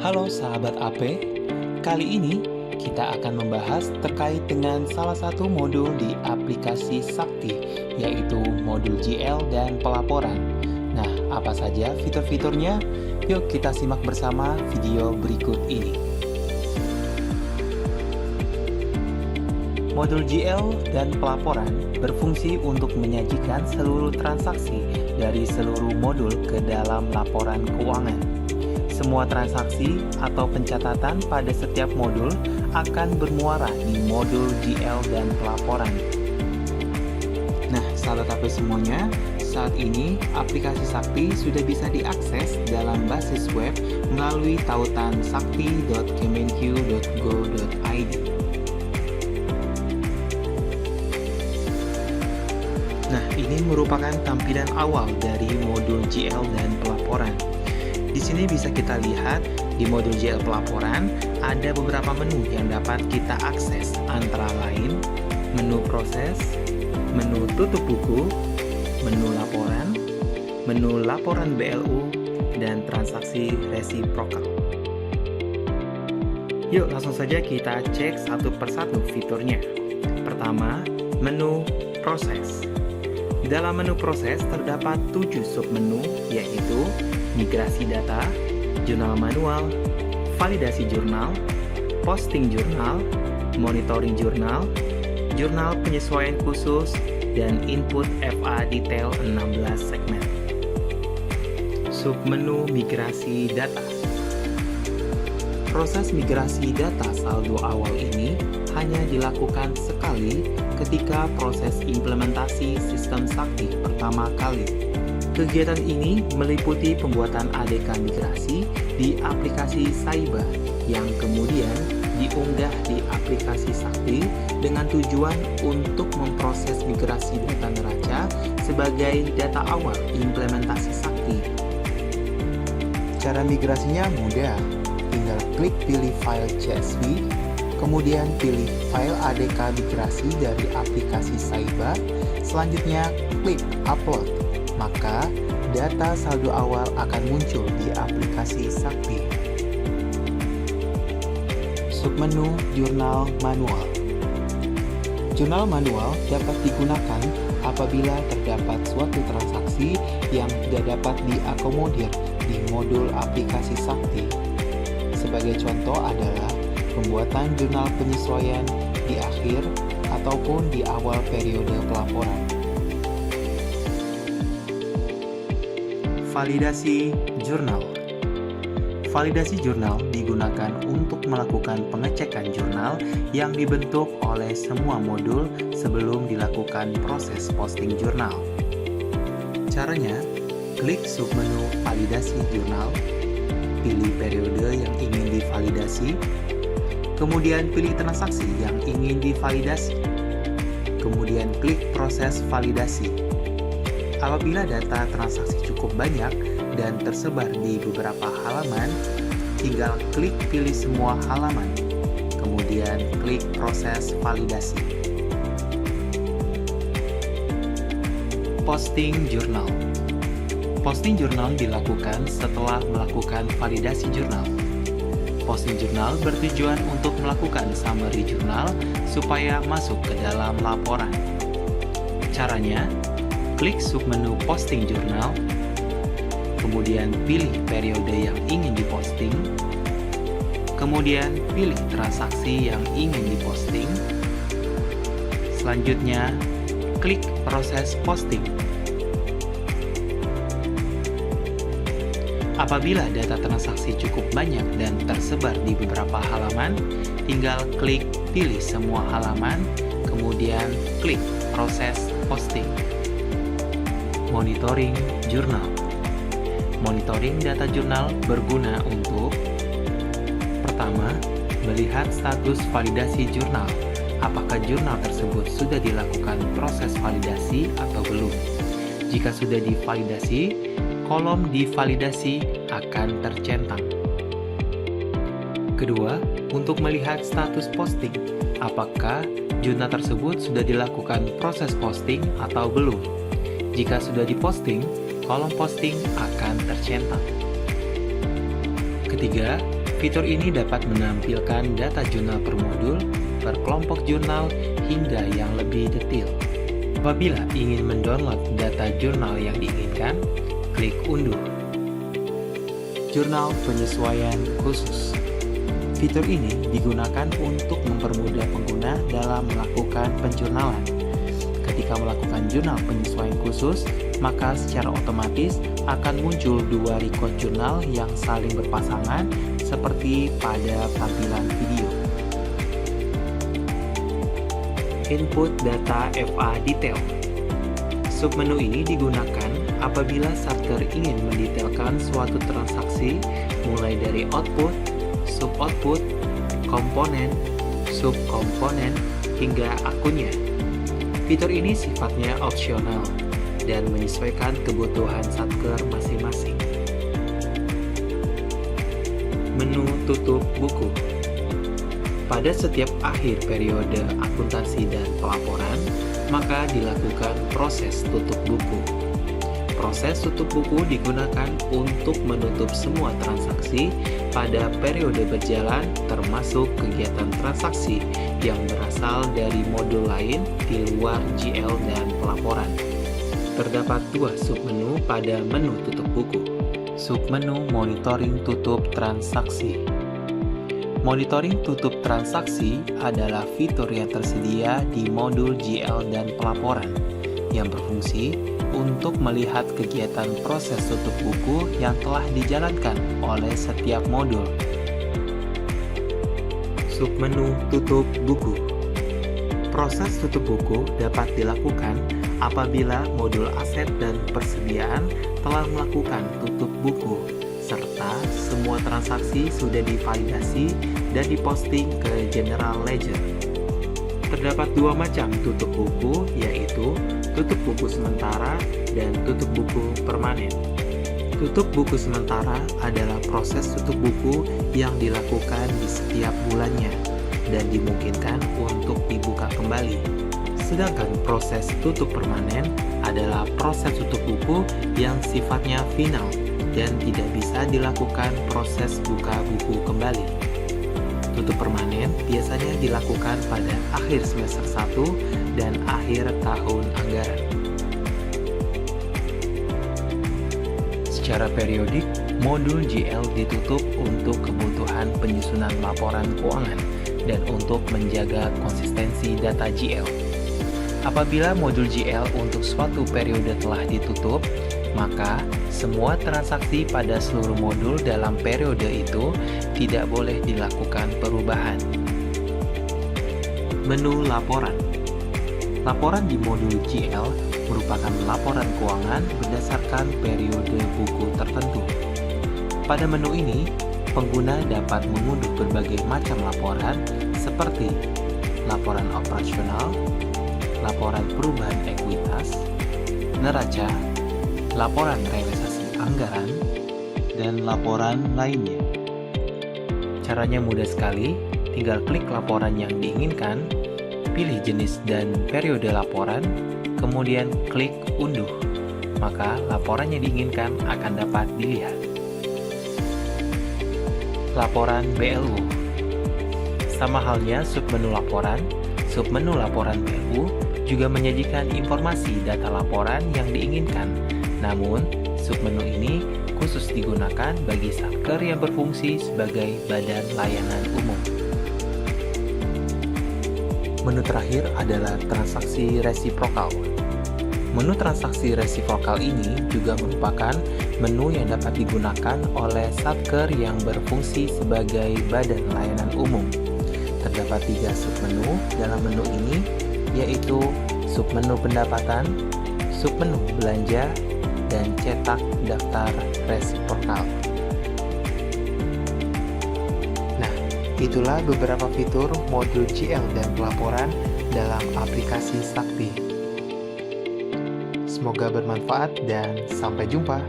Halo sahabat AP, kali ini kita akan membahas terkait dengan salah satu modul di aplikasi Sakti, yaitu modul GL dan pelaporan. Nah, apa saja fitur-fiturnya? Yuk kita simak bersama video berikut ini. Modul GL dan pelaporan berfungsi untuk menyajikan seluruh transaksi dari seluruh modul ke dalam laporan keuangan. Semua transaksi atau pencatatan pada setiap modul akan bermuara di modul GL dan pelaporan. Nah, sahabat AP semuanya, saat ini aplikasi Sakti sudah bisa diakses dalam basis web melalui tautan sakti.kemenq.go.id. Nah, ini merupakan tampilan awal dari modul GL dan pelaporan. Di sini bisa kita lihat di modul GL pelaporan ada beberapa menu yang dapat kita akses, antara lain menu proses, menu tutup buku, menu laporan BLU, dan transaksi resiprokal. Yuk langsung saja kita cek satu persatu fiturnya. Pertama, menu proses. Dalam menu proses terdapat 7 submenu, yaitu migrasi data, jurnal manual, validasi jurnal, posting jurnal, monitoring jurnal, jurnal penyesuaian khusus, dan input FA detail 16 segmen. Submenu migrasi data. Proses migrasi data saldo awal ini hanya dilakukan sekali ketika proses implementasi sistem Sakti pertama kali. Kegiatan ini meliputi pembuatan ADK migrasi di aplikasi Saiba yang kemudian diunggah di aplikasi Sakti dengan tujuan untuk memproses migrasi data neraca sebagai data awal implementasi Sakti. Cara migrasinya mudah, tinggal klik pilih file CSV, kemudian pilih file ADK migrasi dari aplikasi Saiba, selanjutnya klik upload. Maka data saldo awal akan muncul di aplikasi Sakti. Submenu jurnal manual. Jurnal manual dapat digunakan apabila terdapat suatu transaksi yang tidak dapat diakomodir di modul aplikasi Sakti. Sebagai contoh adalah pembuatan jurnal penyesuaian di akhir ataupun di awal periode pelaporan. Validasi jurnal. Validasi jurnal digunakan untuk melakukan pengecekan jurnal yang dibentuk oleh semua modul sebelum dilakukan proses posting jurnal. Caranya, klik submenu validasi jurnal, pilih periode yang ingin divalidasi, kemudian pilih transaksi yang ingin divalidasi, kemudian klik proses validasi. Apabila data transaksi cukup banyak dan tersebar di beberapa halaman, tinggal klik pilih semua halaman, kemudian klik proses validasi. Posting jurnal. Posting jurnal dilakukan setelah melakukan validasi jurnal. Posting jurnal bertujuan untuk melakukan summary jurnal supaya masuk ke dalam laporan. Caranya, klik submenu posting jurnal, kemudian pilih periode yang ingin diposting, kemudian pilih transaksi yang ingin diposting, selanjutnya klik proses posting. Apabila data transaksi cukup banyak dan tersebar di beberapa halaman, tinggal klik pilih semua halaman, kemudian klik proses posting. Monitoring jurnal. Monitoring data jurnal berguna untuk: pertama, melihat status validasi jurnal. Apakah jurnal tersebut sudah dilakukan proses validasi atau belum? Jika sudah divalidasi, kolom divalidasi akan tercentang. Kedua, untuk melihat status posting. Apakah jurnal tersebut sudah dilakukan proses posting atau belum? Jika sudah diposting, kolom posting akan tercentang. Ketiga, Fitur ini dapat menampilkan data jurnal per modul, per kelompok jurnal, hingga yang lebih detail. Apabila ingin mendownload data jurnal yang diinginkan, klik unduh. Jurnal penyesuaian khusus. Fitur ini digunakan untuk mempermudah pengguna dalam melakukan penjurnalan. Ketika melakukan jurnal penyesuaian khusus, maka secara otomatis akan muncul dua record jurnal yang saling berpasangan seperti pada tampilan video. Input data FA detail. Submenu ini digunakan apabila Satker ingin mendetailkan suatu transaksi mulai dari output, sub-output, komponen, subkomponen, hingga akunnya. Fitur ini sifatnya opsional dan menyesuaikan kebutuhan Satker masing-masing. Menu tutup buku. Pada setiap akhir periode akuntansi dan pelaporan, maka dilakukan proses tutup buku. Proses tutup buku digunakan untuk menutup semua transaksi pada periode berjalan, termasuk kegiatan transaksi yang berasal dari modul lain di luar GL dan pelaporan. Terdapat dua submenu pada menu tutup buku. Submenu monitoring tutup transaksi. Monitoring tutup transaksi adalah fitur yang tersedia di modul GL dan pelaporan yang berfungsi untuk melihat kegiatan proses tutup buku yang telah dijalankan oleh setiap modul. Submenu tutup buku. Proses tutup buku dapat dilakukan apabila modul aset dan persediaan telah melakukan tutup buku, serta semua transaksi sudah divalidasi dan diposting ke General Ledger. Terdapat dua macam tutup buku, yaitu tutup buku sementara dan tutup buku permanen. Tutup buku sementara adalah proses tutup buku yang dilakukan di setiap bulannya dan dimungkinkan untuk dibuka kembali. Sedangkan proses tutup permanen adalah proses tutup buku yang sifatnya final dan tidak bisa dilakukan proses buka buku kembali. Tutup permanen biasanya dilakukan pada akhir semester 1 dan akhir tahun anggaran. Secara periodik, modul GL ditutup untuk kebutuhan penyusunan laporan keuangan dan untuk menjaga konsistensi data GL. Apabila modul GL untuk suatu periode telah ditutup, maka semua transaksi pada seluruh modul dalam periode itu tidak boleh dilakukan perubahan. Menu laporan. Laporan di modul GL merupakan laporan keuangan berdasarkan periode buku tertentu. Pada menu ini, pengguna dapat mengunduh berbagai macam laporan seperti laporan operasional, laporan perubahan ekuitas, neraca, laporan realisasi anggaran, dan laporan lainnya. Caranya mudah sekali, tinggal klik laporan yang diinginkan, pilih jenis dan periode laporan, kemudian klik unduh, maka laporan yang diinginkan akan dapat dilihat. Laporan BLU. Sama halnya submenu laporan BLU juga menyajikan informasi data laporan yang diinginkan. Namun, submenu ini khusus digunakan bagi Satker yang berfungsi sebagai badan layanan umum. Menu terakhir adalah transaksi resiprokal. Menu transaksi resiprokal ini juga merupakan menu yang dapat digunakan oleh Satker yang berfungsi sebagai badan layanan umum. Terdapat 3 submenu dalam menu ini, yaitu submenu pendapatan, submenu belanja, dan cetak daftar resiprokal. Nah, itulah beberapa fitur modul GL dan pelaporan dalam aplikasi Sakti. Semoga bermanfaat dan sampai jumpa.